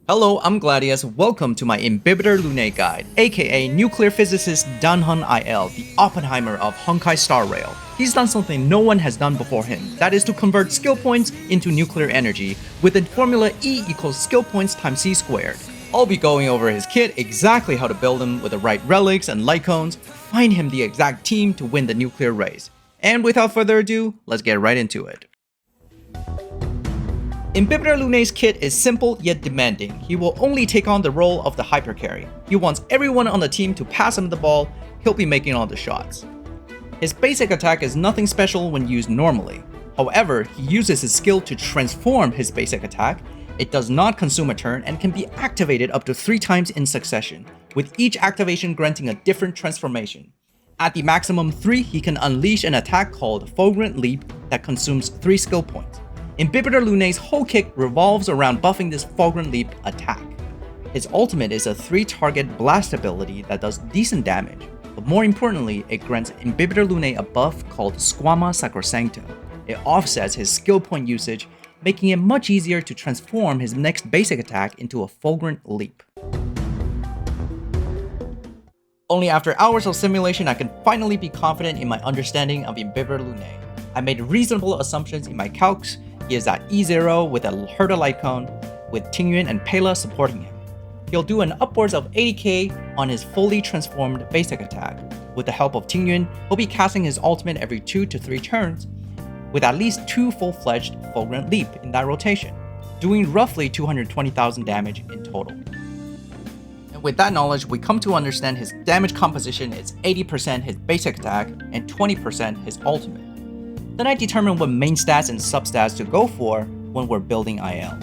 Hello, I'm Gladius. Welcome to my IMBIBITOR LUNAE guide, aka nuclear physicist Dan Feng, the Oppenheimer of Honkai Star Rail. He's done something no one has done before him, that is to convert skill points into nuclear energy with the formula E equals skill points times C squared. I'll be going over his kit, exactly how to build him with the right relics and Lightcones, find him the exact team to win the nuclear race. And without further ado, let's get right into it. IMBIBITOR LUNAE's kit is simple yet demanding. He will only take on the role of the hypercarry. He wants everyone on the team to pass him the ball, he'll be making all the shots. His basic attack is nothing special when used normally. However, he uses his skill to transform his basic attack. It does not consume a turn and can be activated up to 3 times in succession, with each activation granting a different transformation. At the maximum 3, he can unleash an attack called Fulgurant Leap that consumes 3 skill points. IMBIBITOR LUNAE's whole kick revolves around buffing this Fulgurant Leap attack. His ultimate is a 3-target blast ability that does decent damage, but more importantly, it grants IMBIBITOR LUNAE a buff called Squama Sacrosancto. It offsets his skill point usage, making it much easier to transform his next basic attack into a Fulgurant Leap. Only after hours of simulation I can finally be confident in my understanding of IMBIBITOR LUNAE. I made reasonable assumptions in my calcs. He is at E0 with a Herda Lightcone, with Tingyuan and Pela supporting him. He'll do an upwards of 80k on his fully transformed basic attack. With the help of Tingyuan, he'll be casting his ultimate every 2 to 3 turns, with at least 2 full-fledged Fulgurant Leap in that rotation, doing roughly 220,000 damage in total. And with that knowledge, we come to understand his damage composition is 80% his basic attack and 20% his ultimate. Then I determine what main stats and substats to go for when we're building IL.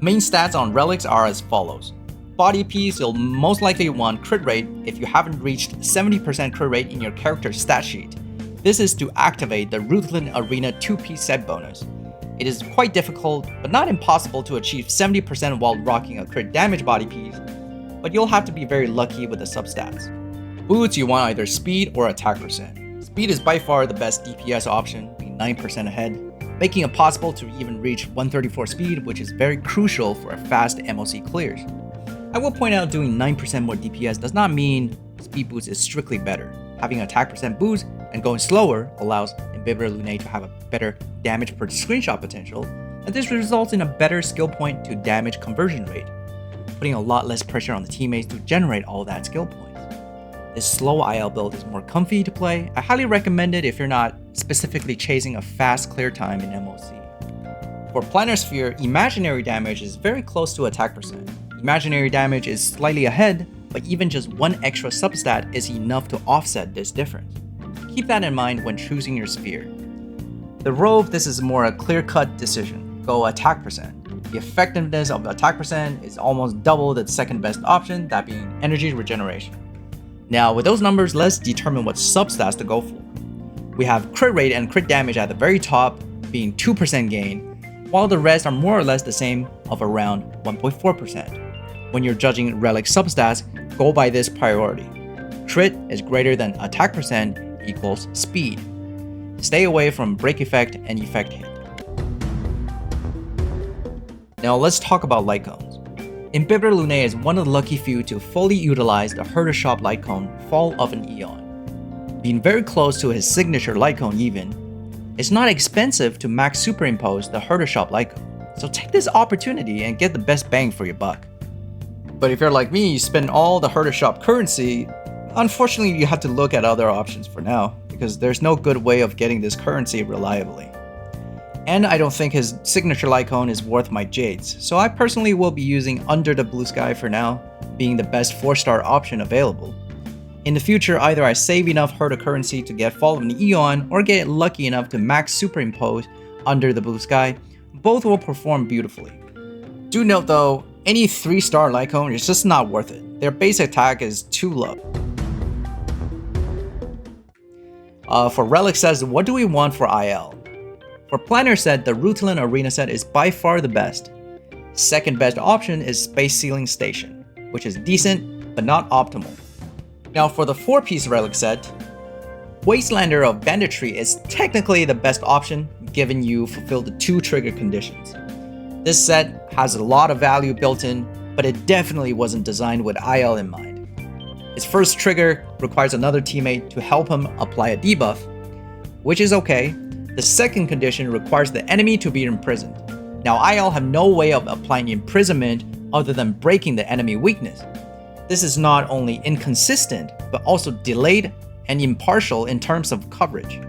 Main stats on relics are as follows. Body piece, you'll most likely want crit rate if you haven't reached 70% crit rate in your character's stat sheet. This is to activate the Ruthless Arena 2-piece set bonus. It is quite difficult, but not impossible to achieve 70% while rocking a crit damage body piece, but you'll have to be very lucky with the substats. Boots, you want either speed or attack percent. Speed is by far the best DPS option, being 9% ahead, making it possible to even reach 134 speed, which is very crucial for a fast MOC clears. I will point out doing 9% more DPS does not mean speed boost is strictly better. Having attack percent boost and going slower allows IMBIBITOR LUNAE to have a better damage per screenshot potential, and this results in a better skill point to damage conversion rate, putting a lot less pressure on the teammates to generate all that skill points. This slow IL build is more comfy to play. I highly recommend it if you're not specifically chasing a fast clear time in MOC. For Planar Sphere, imaginary damage is very close to attack percent. Imaginary damage is slightly ahead, but even just 1 extra substat is enough to offset this difference. Keep that in mind when choosing your sphere. The Rove, this is more a clear-cut decision. Go attack percent. The effectiveness of attack percent is almost double the second best option, that being energy regeneration. Now, with those numbers, let's determine what substats to go for. We have crit rate and crit damage at the very top, being 2% gain, while the rest are more or less the same of around 1.4%. When you're judging relic substats, go by this priority. Crit is greater than attack percent equals speed. Stay away from break effect and effect hit. Now let's talk about Lightcones. IMBIBITOR LUNAE is one of the lucky few to fully utilize the Herda Shop Lightcone Fall of an Eon. Being very close to his signature Lightcone even, it's not expensive to max superimpose the Herda Shop Lightcone, so take this opportunity and get the best bang for your buck. But if you're like me, you spend all the Herda Shop currency, unfortunately you have to look at other options for now, because there's no good way of getting this currency reliably. And I don't think his signature Lightcone is worth my jades, so I personally will be using Under the Blue Sky for now, being the best 4-star option available. In the future, either I save enough Herda currency to get Fall of an Eon, or get lucky enough to max superimpose Under the Blue Sky. Both will perform beautifully. Do note though, any 3-star Lightcone is just not worth it. Their base attack is too low. For Relic says, what do we want for IL? For Planar set, the Ruthless Arena set is by far the best. Second best option is Space Sealing Station, which is decent, but not optimal. Now for the 4-piece Relic set, Wastelander of Banditry is technically the best option, given you fulfill the 2 trigger conditions. This set has a lot of value built in, but it definitely wasn't designed with IL in mind. His first trigger requires another teammate to help him apply a debuff, which is okay. The second condition requires the enemy to be imprisoned. Now IL have no way of applying imprisonment other than breaking the enemy weakness. This is not only inconsistent, but also delayed and impartial in terms of coverage.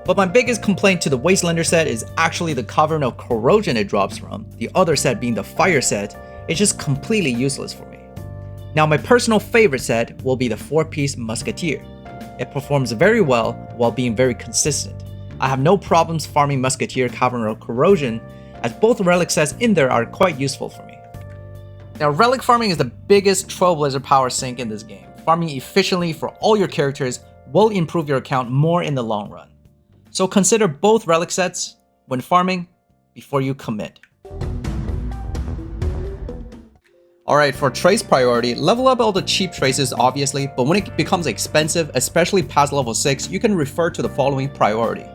But my biggest complaint to the Wastelander set is actually the Cavern of Corrosion it drops from, the other set being the Fire set. It's just completely useless for me. Now my personal favorite set will be the 4-piece Musketeer. It performs very well while being very consistent. I have no problems farming Musketeer Cavern of Corrosion, as both Relic sets in there are quite useful for me. Now Relic farming is the biggest Trailblazer power sink in this game. Farming efficiently for all your characters will improve your account more in the long run. So consider both Relic sets when farming before you commit. Alright, for trace priority, level up all the cheap traces obviously, but when it becomes expensive, especially past level 6, you can refer to the following priority.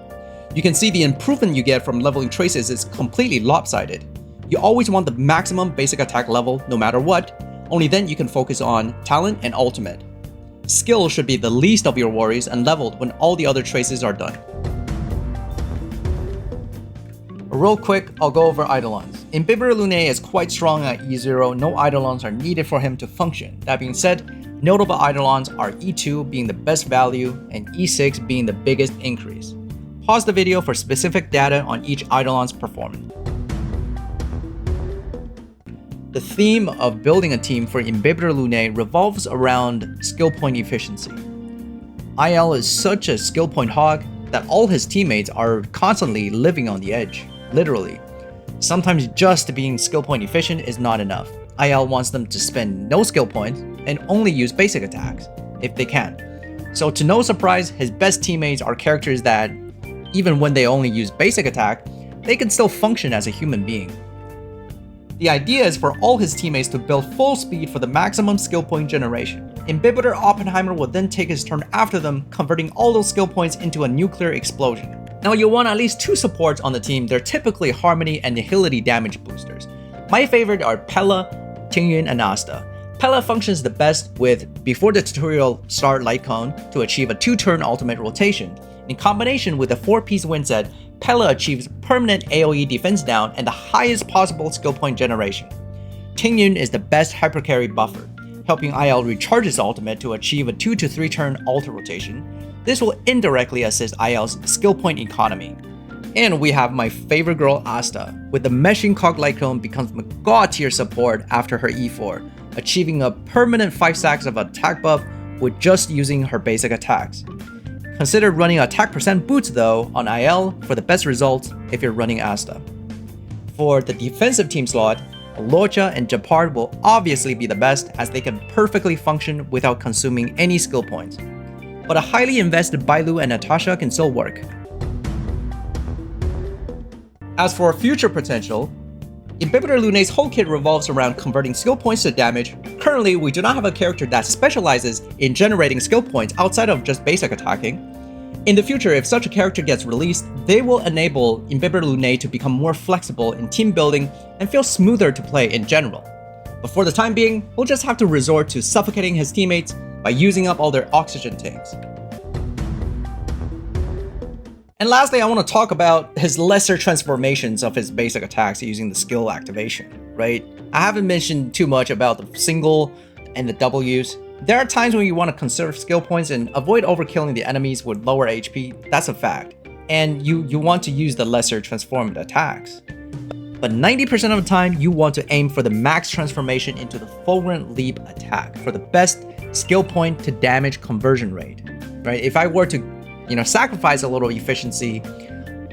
You can see the improvement you get from leveling traces is completely lopsided. You always want the maximum basic attack level no matter what, only then you can focus on talent and ultimate. Skill should be the least of your worries and leveled when all the other traces are done. Real quick, I'll go over Eidolons. IMBIBITOR LUNAE is quite strong at E0, no Eidolons are needed for him to function. That being said, notable Eidolons are E2 being the best value and E6 being the biggest increase. Pause the video for specific data on each Eidolon's performance. The theme of building a team for IMBIBITOR LUNAE revolves around skill point efficiency. IL is such a skill point hog that all his teammates are constantly living on the edge, literally. Sometimes just being skill point efficient is not enough. IL wants them to spend no skill points and only use basic attacks, if they can. So to no surprise, his best teammates are characters that, even when they only use basic attack, they can still function as a human being. The idea is for all his teammates to build full speed for the maximum skill point generation. IMBIBITOR Oppenheimer will then take his turn after them, converting all those skill points into a nuclear explosion. Now you'll want at least 2 supports on the team. They're typically Harmony and Nihility damage boosters. My favorite are Pella, Tingyun, and Asta. Pella functions the best with before the tutorial start Lightcone to achieve a 2-turn ultimate rotation. In combination with the 4-piece win set, Pella achieves permanent AoE defense down and the highest possible skill point generation. Tingyun is the best hypercarry buffer, helping IL recharge his ultimate to achieve a 2 to 3 turn ultra rotation. This will indirectly assist IL's skill point economy. And we have my favorite girl Asta, with the Meshing Cog Lightcone becomes a god tier support after her E4, achieving a permanent 5 stacks of attack buff with just using her basic attacks. Consider running attack percent boots though on IL for the best results if you're running Asta. For the defensive team slot, Locha and Japard will obviously be the best as they can perfectly function without consuming any skill points. But a highly invested Bailu and Natasha can still work. As for future potential, IMBIBITOR LUNAE's whole kit revolves around converting skill points to damage. Currently, we do not have a character that specializes in generating skill points outside of just basic attacking. In the future, if such a character gets released, they will enable IMBIBITOR LUNAE to become more flexible in team building and feel smoother to play in general. But for the time being, we'll just have to resort to suffocating his teammates by using up all their oxygen tanks. And lastly, I want to talk about his lesser transformations of his basic attacks using the skill activation, right? I haven't mentioned too much about the single and the W's. There are times when you want to conserve skill points and avoid overkilling the enemies with lower HP, that's a fact. And you want to use the lesser transformed attacks. But 90% of the time, you want to aim for the max transformation into the Fulgurant Leap attack for the best skill point to damage conversion rate, right? If I were to sacrifice a little efficiency,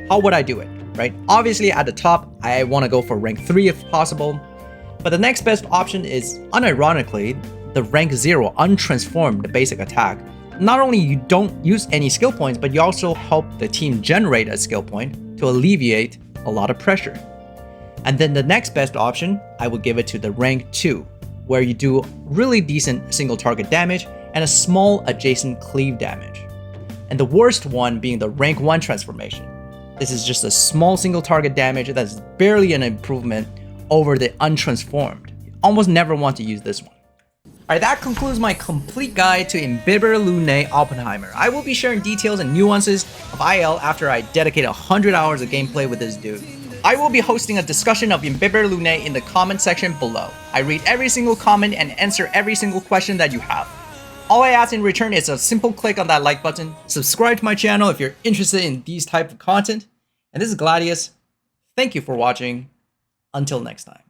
how would I do it, right? Obviously at the top, I want to go for rank 3 if possible, but the next best option is, unironically, the rank 0 untransformed basic attack. Not only you don't use any skill points, but you also help the team generate a skill point to alleviate a lot of pressure. And then the next best option, I would give it to the rank 2, where you do really decent single target damage and a small adjacent cleave damage. And the worst one being the rank 1 transformation. This is just a small single target damage that's barely an improvement over the untransformed. You almost never want to use this one. Alright, that concludes my complete guide to IMBIBITOR LUNAE Oppenheimer. I will be sharing details and nuances of IL after I dedicate 100 hours of gameplay with this dude. I will be hosting a discussion of IMBIBITOR LUNAE in the comment section below. I read every single comment and answer every single question that you have. All I ask in return is a simple click on that like button, subscribe to my channel if you're interested in these type of content, and this is Gladius. Thank you for watching. Until next time.